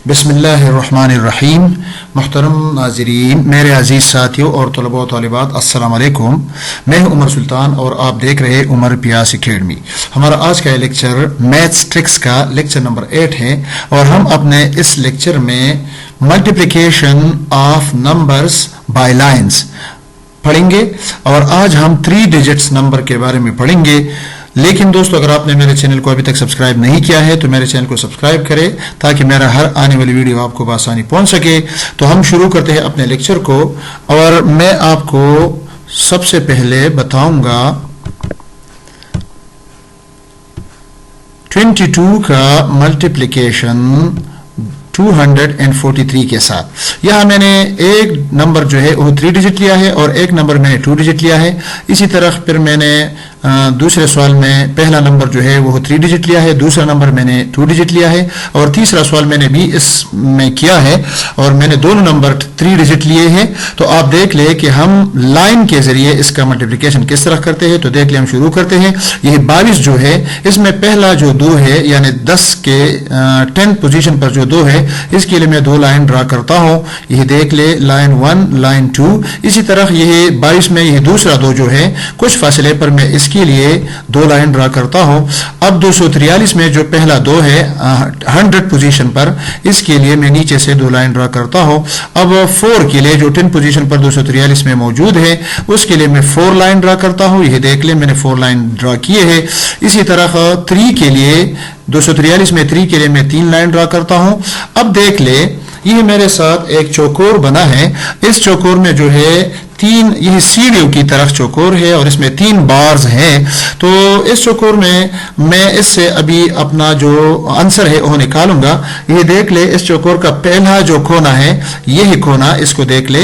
बिस्मिल्लाहिर्रहमानिर्रहीम। मुहतरम नाज़रीन, मेरे अजीज़ साथियों और तलबा व तालिबात, अस्सलाम वालेकुम। मैं हूं उमर सुल्तान और आप देख रहे उमर पियास एकेडमी। हमारा आज का लेक्चर मैथ्स ट्रिक्स का लेक्चर नंबर 8 है और हम अपने इस लेक्चर में multiplication of numbers by lines पढ़ेंगे और आज हम 3 डिजिट्स नंबर के बारे में पढ़ेंगे। लेकिन दोस्तों, अगर आपने मेरे चैनल को अभी तक सब्सक्राइब नहीं किया है तो मेरे चैनल को सब्सक्राइब करें ताकि मेरा हर आने वाली वीडियो आपको बआसानी पहुंच सके। तो हम शुरू करते हैं अपने लेक्चर को और मैं आपको सबसे पहले बताऊंगा 22 का मल्टीप्लिकेशन 243 के साथ। यहाँ मैंने एक नंबर जो है वो 3 डिजिट लिया है और एक नंबर मैंने 2 डिजिट लिया है। इसी तरह फिर मैंने दूसरे सवाल में पहला नंबर जो है वो 3 डिजिट लिया है, दूसरा नंबर मैंने 2 डिजिट लिया है और तीसरा सवाल मैंने भी इसमें किया है और मैंने दोनों नंबर 3 डिजिट लिए हैं। तो आप देख ले कि हम लाइन के जरिए इसका मल्टीप्लिकेशन किस तरह करते हैं। तो देख ले, हम शुरू करते हैं। यह 22 जो है, इसमें पहला जो 2 है यानी 10 के 10th पोजीशन पर जो 2 है, इसके लिए मैं 2 लाइन ड्रा करता हूं। यह देख ले, लाइन 1, लाइन 2। इसी तरह यह 22 में यह दूसरा 2 जो है, कुछ फासले पर मैं इसके लिए 2 लाइन ड्रा करता हूं। अब 243 में जो पहला 2 है 100 पोजीशन पर, इसके लिए मैं नीचे से 2 लाइन ड्रा करता हूं। अब 4 के लिए जो 10 पोजीशन पर 243 में मौजूद है, उसके लिए मैं 4 लाइन ड्रा करता हूं। यह देख ले, मैंने 4 लाइन ड्रा किए हैं। इसी तरह 3 के लिए 243 में 3 के लिए मैं 3 लाइन ड्रा करता हूं। अब देख ले, यह मेरे साथ एक चौकोर बना है। इस चौकोर में जो है 3, यह सीढ़ियों की तरफ चौकोर है और इसमें 3 बार्स हैं। तो इस चौकोर में मैं इससे अभी अपना जो आंसर है वो निकालूंगा। यह देख ले, इस चौकोर का पहला जो कोना है, यही कोना, इसको देख ले।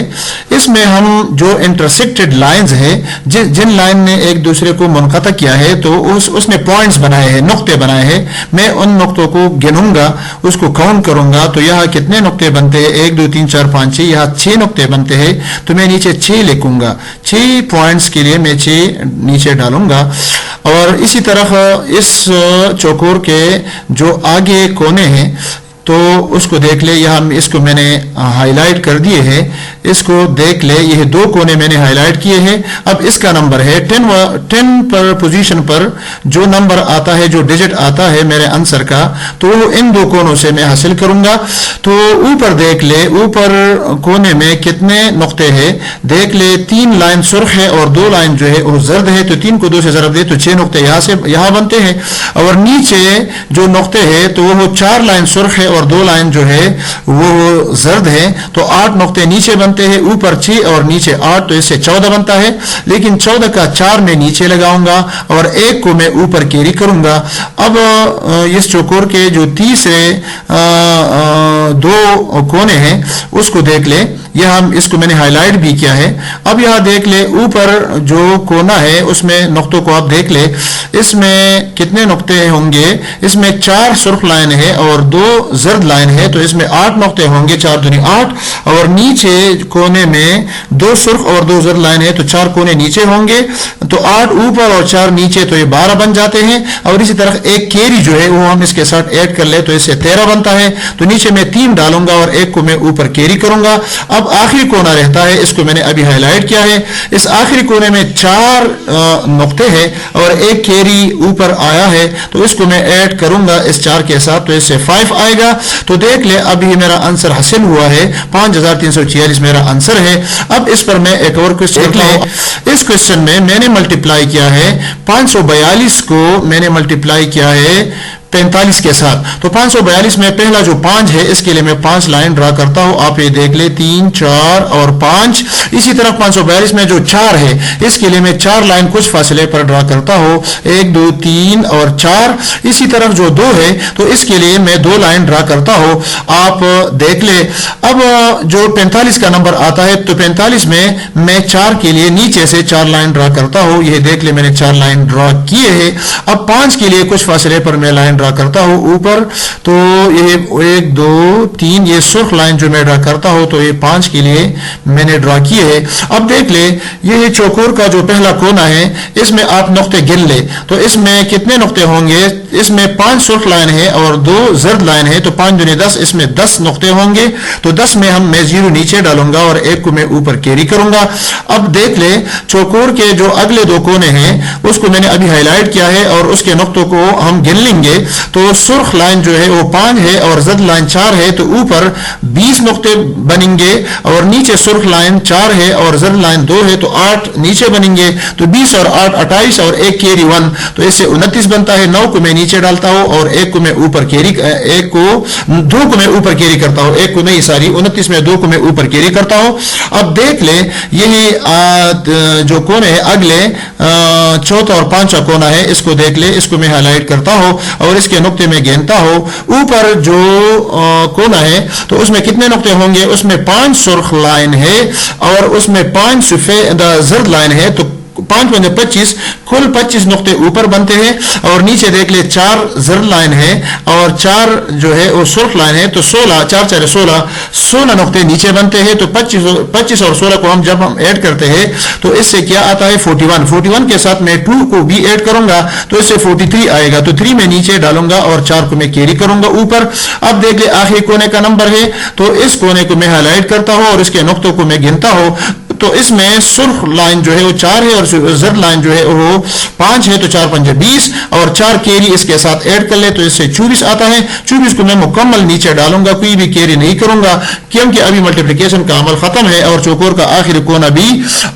इसमें हम जो इंटरसेक्टेड लाइंस है, जिन लाइन ने एक दूसरे को मुनक़ता किया है, तो उसने पॉइंट्स बनाए हैं, नुक्ते बनाए हैं। मैं उन नुक्तों को गिनूंगा, उसको काउंट करूंगा। तो यहाँ कितने नुक्ते बनते हैं? 1 2 3 4 5 6। यहाँ 6 नुक्ते बनते हैं। तो मैं नीचे 6 लिखूंगा। 6 पॉइंट्स के लिए मैं 6 नीचे डालूंगा। और इसी तरह इस चौकोर के जो आगे कोने हैं, तो उसको देख ले। यहाँ इसको मैंने हाईलाइट कर दिए हैं। इसको देख ले, यह 2 कोने मैंने हाईलाइट किए हैं। अब इसका नंबर है 10 पर पोजीशन पर जो नंबर आता है, जो डिजिट आता है मेरे आंसर का, तो इन 2 कोनों से मैं हासिल करूंगा। तो ऊपर देख ले, ऊपर कोने में कितने नुक्ते हैं? देख ले, 3 लाइन सुर्ख है और 2 लाइन जो है वो जर्द है। तो 3 को 2 से ज़रब दे तो 6 नुक्ते यहाँ बनते हैं। और नीचे जो नुक्ते हैं तो वो 4 लाइन सुर्ख है और 2 लाइन जो है वो जर्द है। तो 8 नुक्ते नीचे बनते हैं। ऊपर 6 और नीचे 8, तो इससे 14 बनता है। लेकिन 14 का 4 में नीचे लगाऊंगा और 1 को मैं ऊपर कैरी करूंगा। अब इस चौकोर के जो तीसरे 2 कोने हैं उसको देख ले। यह इसको मैंने हाईलाइट भी किया है। अब यहां देख ले, ऊपर जो कोना है उसमें नुक्तों को आप देख ले। इसमें कितने नुक्ते होंगे? इसमें 4 सुर्ख लाइन है और 2 जर्द लाइन है। तो इसमें 8 नुक्ते होंगे, 4 दूनी 8। और नीचे कोने में 2 सुर्ख और 2 जर्द लाइन है, तो 4 कोने नीचे होंगे। तो 8 ऊपर और 4 नीचे, तो ये 12 बन जाते हैं। और इसी तरह एक कैरी जो है वो हम इसके साथ ऐड कर ले तो इससे 13 बनता है। तो नीचे मैं 3 डालूंगा और 1 को मैं ऊपर कैरी करूंगा। अब आखिरी कोना रहता है, इसको मैंने अभी हाईलाइट किया है। इस आखिरी कोने में 4 नुक्ते हैं और 1 कैरी ऊपर आया है। तो इसको मैं ऐड करूंगा इस 4 के साथ, तो इससे 5 आएगा। तो देख ले, अब ये मेरा आंसर हासिल हुआ है। 5346 मेरा आंसर है। अब इस पर मैं एक और क्वेश्चन देख ले। इस क्वेश्चन में मैंने मल्टीप्लाई किया है 542 को मैंने मल्टीप्लाई किया है 45 के साथ। तो 542 में पहला जो 5 है, इसके लिए मैं 5 लाइन ड्रा करता हूं। आप ये देख ले, 3 4 और 5। इसी तरह 542 में जो 4 है, इसके लिए मैं 4 लाइन कुछ फासले पर ड्रा करता हूं। 1 2 3 और 4। इसी तरह जो 2 है, तो इसके लिए मैं 2 लाइन ड्रा करता हूं। आप देख ले, अब जो 45 का नंबर आता है, तो 45 में मैं 4 के लिए नीचे से 4 लाइन ड्रा करता हूं। यह देख ले, मैंने 4 लाइन ड्रा किए हैं। अब 5 के लिए कुछ फासले पर मैं लाइन ड्रा करता हूं ऊपर। तो ये 1 2 3 ये सुर्ख लाइन जो मैं ड्रा करता हूं, तो ये 5 के लिए मैंने ड्रा किए है। अब देख ले, ये चौकोर का जो पहला कोना है, इसमें आप नुक्ते गिन ले। तो इसमें कितने नुक्ते होंगे? اس میں 5 سرخ لائن ہے اور 2 زرد لائن ہے، تو 5 دونی 10، اس میں 10 نقطے ہوں گے، تو 10 میں میں 0 نیچے ڈالوں گا اور 1 کو میں اوپر کیری کروں گا۔ اب دیکھ لیں چوکور کے جو اگلے 2 کونے ہیں اس کو میں نے ابھی ہائی لائٹ کیا ہے اور اس کے نقطوں کو ہم گن لیں گے، تو سرخ لائن جو ہے وہ 5 ہے اور زرد لائن 4 ہے، تو اوپر 20 نقطے بنیں گے اور نیچے سرخ لائن 4 ہے اور زرد لائن 2 ہے، تو 8 نیچے بنیں گے، تو 20 اور 8 28 اور 1 کیری 1، تو اس سے 29 بنتا ہے۔ 9 کو میں نیچے ڈالتا ہوں اور 1 کو میں اوپر کیری 2 کو میں اوپر کیری کرتا ہوں، 1 کو نہیں 29 میں 2 کو میں اوپر کیری کرتا ہوں۔ اب دیکھ لیں یہی جو کونے ہے اگلے چوتھا اور 5واں کونا ہے، اس کو دیکھ لیں، اس کو میں ہائی لائٹ کرتا ہوں اور اس کے نقطے میں گنتا ہوں۔ اوپر جو کونا ہے تو اس میں کتنے نقطے ہوں گے؟ اس میں 5 سرخ لائن ہے اور اس میں 5 سفید زرد لائن ہے، تو 5 × 25 کل 25 نقطے اوپر بنتے ہیں، اور نیچے دیکھ لیں 4 زرد لائن ہے اور 4 جو ہے وہ سرخ لائن ہے، تو 16 4 4 16 نقطے نیچے بنتے ہیں، تو 25 اور 16 کو جب ہم ایڈ کرتے ہیں تو اس سے کیا آتا ہے 41 کے ساتھ میں 2 کو بھی ایڈ کروں گا تو اس سے 43 آئے گا، تو 3 میں نیچے ڈالوں گا اور 4 کو میں کیری کروں گا اوپر۔ اب دیکھ لیں آخری کونے کا نمبر ہے، تو اس کونے کو میں ہائی لائٹ کرتا ہوں اور اس کے نقطوں کو میں گنتا ہوں، تو اس میں سرخ لائن جو ہے وہ 4 ہے اور زرد لائن جو ہے وہ 5 ہے، تو 4 5 20 اور 4 کیری اس کے ساتھ ایڈ کر لے تو اس سے 24 آتا ہے۔ 24 کو میں مکمل نیچے ڈالوں گا، کوئی بھی کیری نہیں کروں گا کیونکہ ابھی ملٹیپلیکیشن کا عمل ختم ہے اور چوکور کا آخری کونا بھی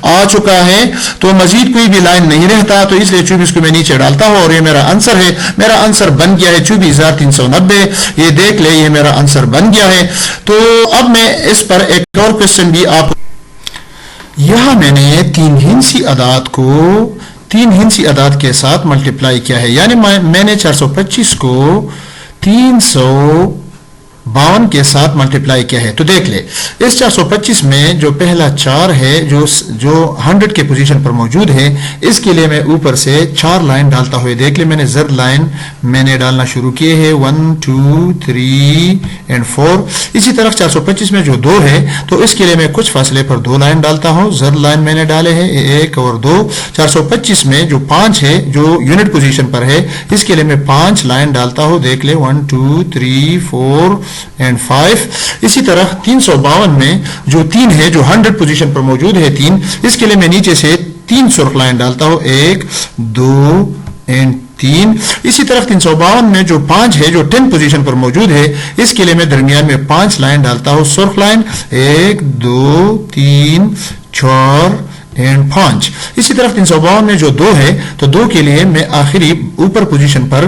آ چکا ہے، تو مزید کوئی بھی لائن نہیں رہتا، تو اس لیے 24 کو میں نیچے ڈالتا ہوں اور یہ میرا آنسر ہے۔ میرا آنسر بن گیا ہے 24,390، یہ دیکھ لے یہ میرا آنسر بن گیا ہے۔ تو اب میں اس پر ایک اور کوسچن بھی آپ یہاں میں نے 3 ہندسی اعداد کے ساتھ ملٹیپلائی کیا ہے، یعنی میں نے 425 کو 352 کے ساتھ ملٹیپلائی کیا ہے، تو دیکھ لے اس 425 میں جو پہلا 4 ہے جو 100 کے پوزیشن پر موجود ہے، اس کے لیے میں اوپر سے 4 لائن ڈالتا ہوئے دیکھ لے میں نے زرد لائن میں نے ڈالنا شروع کیے ہیں 1 2 3 اور 4۔ اسی طرح 425 میں جو 2 ہے تو اس کے لیے میں کچھ فاصلے پر 2 لائن ڈالتا ہوں، زرد لائن میں نے ڈالے ہیں 1 اور 2۔ 425 میں جو 5 ہے جو یونٹ پوزیشن پر ہے اس کے لیے میں 5 لائن ڈالتا ہوں، دیکھ لے 1 2 3 4 اور 5۔ اسی طرح 352 میں جو 3 ہے جو 100 پوزیشن پر موجود ہے 3، اس کے لیے میں نیچے سے 3 سرخ لائن ڈالتا ہوں 1 2 اور 3۔ اسی طرح 352 میں جو 5 ہے جو 10 پوزیشن پر موجود ہے اس کے لیے میں درمیان میں 5 لائن ڈالتا ہوں سرخ لائن 1 2 3 4 اور 5۔ اسی طرح 352 میں جو 2 ہے تو 2 کے لیے میں آخری اوپر پوزیشن پر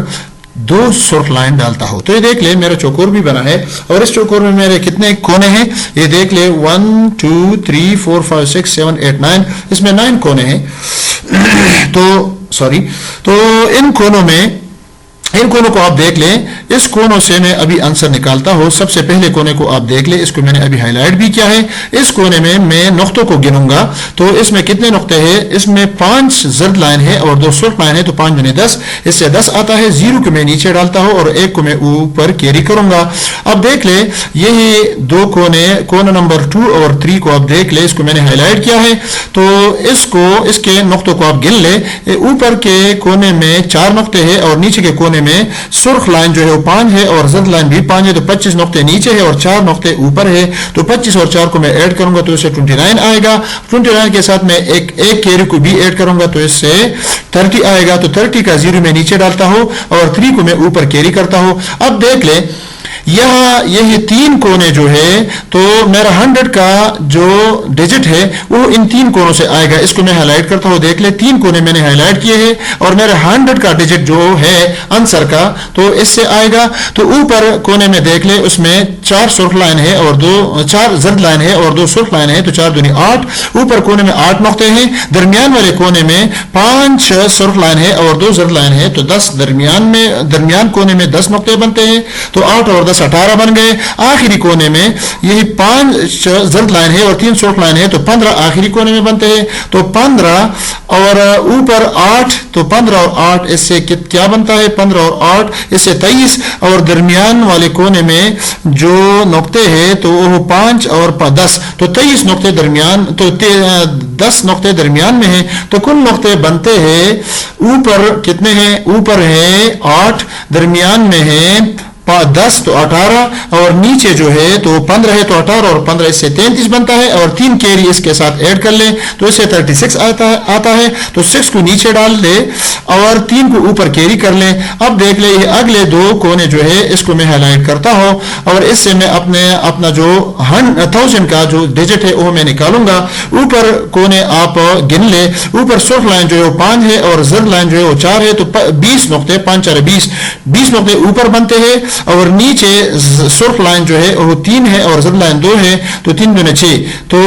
2 سرخ لائن ڈالتا ہوں، تو یہ دیکھ لے میرا چوکور بھی بنا ہے اور اس چوکور میں میرے کتنے کونے ہیں، یہ دیکھ لے 1 2 3 4 5 6 7 8 9، اس میں 9 کونے ہیں۔ تو ان کونوں کو آپ دیکھ لیں، اس کونوں سے میں ابھی آنسر نکالتا ہوں۔ سب سے پہلے کونے کو آپ دیکھ لیں، اس کو میں نے ابھی ہائی لائٹ بھی کیا ہے، اس کونے میں میں نقطوں کو گنوں گا، تو اس میں کتنے نقطے ہیں، اس میں 5 زرد لائن ہے اور 2 سرخ لائن ہے، تو 5 × 10 اس سے 10 آتا ہے۔ 0 کو میں نیچے ڈالتا ہوں اور 1 کو میں اوپر کیری کروں گا۔ اب دیکھ لیں یہی 2 کونا نمبر 2 اور 3 کو آپ دیکھ لیں، اس کو میں نے ہائی لائٹ کیا ہے، تو اس کے نقطوں کو آپ گن لیں۔ اوپر کے کونے میں 4 نقطے ہیں اور نیچے کے کونے میں سرخ لائن جو ہے وہ 5 ہے اور زرد لائن بھی 5 ہے، تو 25 نقطے نیچے ہے اور 4 نقطے اوپر ہے، تو 25 اور 4 کو میں ایڈ کروں گا تو اس سے 29 آئے گا۔ 29 کے ساتھ میں ایک کیری کو بھی ایڈ کروں گا تو اس سے 30 آئے گا، تو 30 کا 0 میں نیچے ڈالتا ہوں اور 3 کو میں اوپر کیری کرتا ہوں۔ اب دیکھ لیں یہاں یہی 3 کونے جو ہے تو میرا 100 کا جو ڈیجٹ ہے وہ ان 3 کونوں سے آئے گا، اس کو میں ہائی لائٹ کرتا ہوں، دیکھ لیں 3 کونے میں نے ہائی لائٹ کیے ہیں اور میرا 100 کا ڈیجٹ جو ہے آنسر کا تو اس سے آئے گا۔ تو اوپر کونے میں دیکھ لیں اس میں 4 سرخ لائن ہے اور 4 زرد لائن ہے اور 2 سرخ لائن ہے، تو 4 2 8۔ اوپر کونے میں 8 نقطے ہیں، درمیان والے کونے میں 5 سرخ لائن ہے اور 2 زرد لائن ہے، تو 10 درمیان کونے میں 10 نقطے بنتے ہیں، تو 8 اور 10 10 18 बन गए। आखिरी कोने में यही 5 जर्द लाइन है और 3 सॉफ्ट लाइन है, तो 15 आखिरी कोने में बनते हैं। तो 15 और ऊपर 8, तो 15 और 8 इससे क्या बनता है, 15 और 8 इससे 23, और दरमियान वाले कोने में जो नुक्ते हैं तो वो 5 और 10, तो 23 नुक्ते दरमियान, तो 10 नुक्ते दरमियान में हैं। तो कुल नुक्ते बनते हैं, ऊपर कितने हैं, ऊपर है 8, दरमियान में है 10 तो 18, और नीचे जो है तो 15 है, तो 18 और 15 इससे 33 बनता है, और 3 कैरी इसके साथ ऐड कर लें तो इससे 36 आता है। तो 6 को नीचे डाल दे और 3 को ऊपर कैरी कर लें। अब देख ले ये अगले 2 कोने जो है इसको मैं हाईलाइट करता हूं, और इससे मैं अपना जो 1000 का जो डिजिट है वो मैं निकालूंगा। ऊपर कोने आप गिन ले, ऊपर सॉफ्ट लाइन जो है वो 5 है और जर्द लाइन जो है वो 4 है, तो 20 नुक्ते, 5 4 20 नुक्ते ऊपर बनते हैं, और नीचे सुर्ख लाइन जो है वो 3 है और जर्द लाइन 2 है, तो 3 दूने 6, तो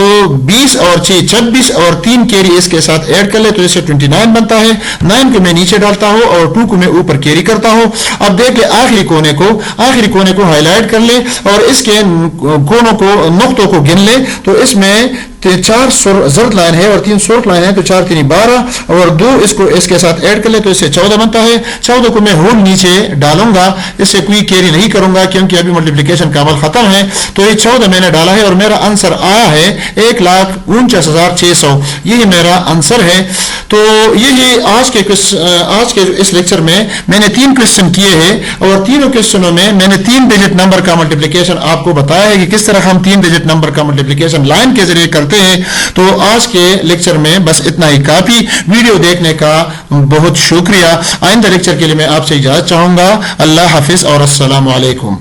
20 और 6 26, और 3 कैरी इसके साथ ऐड कर ले तो इससे 29 बनता है। 9 को मैं नीचे डालता हूं और 2 को मैं ऊपर कैरी करता हूं। अब देख ले आखिरी कोने को हाईलाइट कर ले और इसके कोनों को, नुक्तों को गिन ले, तो इसमें 4 जर्द लाइन है और 3 सॉफ्ट लाइन है, तो 4 3 12, और 2 इसको इसके साथ ऐड कर ले तो इससे 14 बनता है। 14 को मैं होल नीचे डालूंगा, इससे कोई कैरी नहीं करूंगा क्योंकि अभी मल्टीप्लिकेशन का अमल खत्म है। तो ये 14 मैंने डाला है और मेरा आंसर आया है 1,49,600, यही मेरा आंसर है। तो यही आज के इस लेक्चर में मैंने 3 क्वेश्चन किए हैं, और तीनों क्वेश्चनों में मैंने 3 डिजिट नंबर का मल्टीप्लिकेशन आपको बताया है कि किस तरह हम 3 डिजिट नंबर का मल्टीप्लिकेशन लाइन के जरिए करते हैं। तो आज के लेक्चर में बस इतना ही काफी। वीडियो देखने का बहुत शुक्रिया। आइंदा लेक्चर के लिए मैं आपसे इजाजत चाहूंगा। अल्लाह हाफिज और अस्सलाम वालेकुम।